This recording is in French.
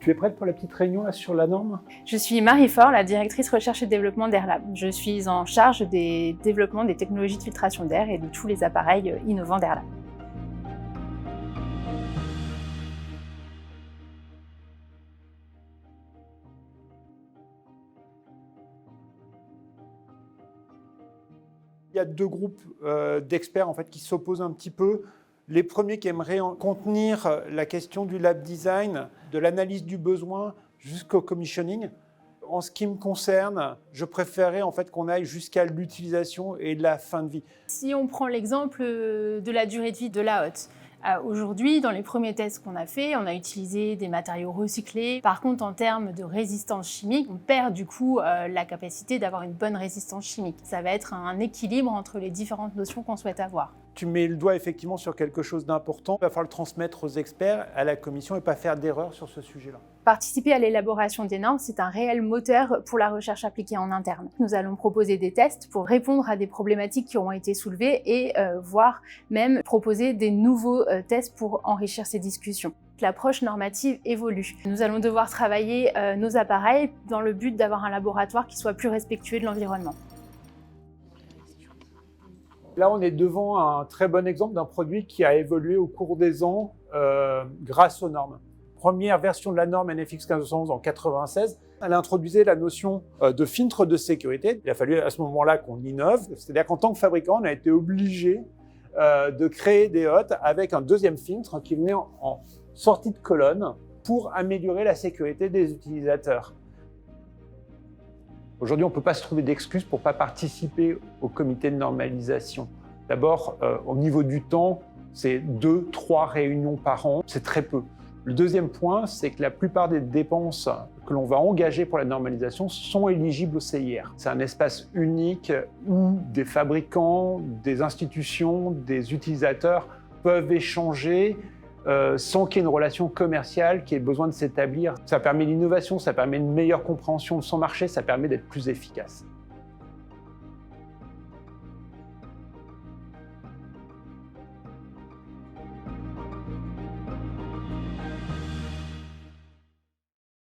Tu es prête pour la petite réunion là, sur la norme? Je suis Marie Faure, la directrice recherche et développement d'Airlab. Je suis en charge des développements des technologies de filtration d'air et de tous les appareils innovants d'Airlab. Il y a deux groupes d'experts en fait, qui s'opposent un petit peu. Les premiers qui aimeraient contenir la question du lab design, de l'analyse du besoin jusqu'au commissioning. En ce qui me concerne, je préférerais en fait qu'on aille jusqu'à l'utilisation et la fin de vie. Si on prend l'exemple de la durée de vie de la hotte, aujourd'hui, dans les premiers tests qu'on a fait, on a utilisé des matériaux recyclés. Par contre, en termes de résistance chimique, on perd du coup la capacité d'avoir une bonne résistance chimique. Ça va être un équilibre entre les différentes notions qu'on souhaite avoir. Tu mets le doigt effectivement sur quelque chose d'important. Il va falloir le transmettre aux experts, à la commission et pas faire d'erreur sur ce sujet-là. Participer à l'élaboration des normes, c'est un réel moteur pour la recherche appliquée en interne. Nous allons proposer des tests pour répondre à des problématiques qui auront été soulevées et voire même proposer des nouveaux tests pour enrichir ces discussions. L'approche normative évolue. Nous allons devoir travailler nos appareils dans le but d'avoir un laboratoire qui soit plus respectueux de l'environnement. Là, on est devant un très bon exemple d'un produit qui a évolué au cours des ans grâce aux normes. Première version de la norme NFX 1511 en 1996, elle introduisait la notion de filtre de sécurité. Il a fallu à ce moment-là qu'on innove, c'est-à-dire qu'en tant que fabricant, on a été obligé de créer des hottes avec un deuxième filtre qui venait en sortie de colonne pour améliorer la sécurité des utilisateurs. Aujourd'hui, on ne peut pas se trouver d'excuses pour ne pas participer au comité de normalisation. D'abord, au niveau du temps, c'est 2-3 réunions par an, c'est très peu. Le deuxième point, c'est que la plupart des dépenses que l'on va engager pour la normalisation sont éligibles au CIR. C'est un espace unique où des fabricants, des institutions, des utilisateurs peuvent échanger sans qu'il y ait une relation commerciale qui ait besoin de s'établir. Ça permet l'innovation, ça permet une meilleure compréhension de son marché, ça permet d'être plus efficace.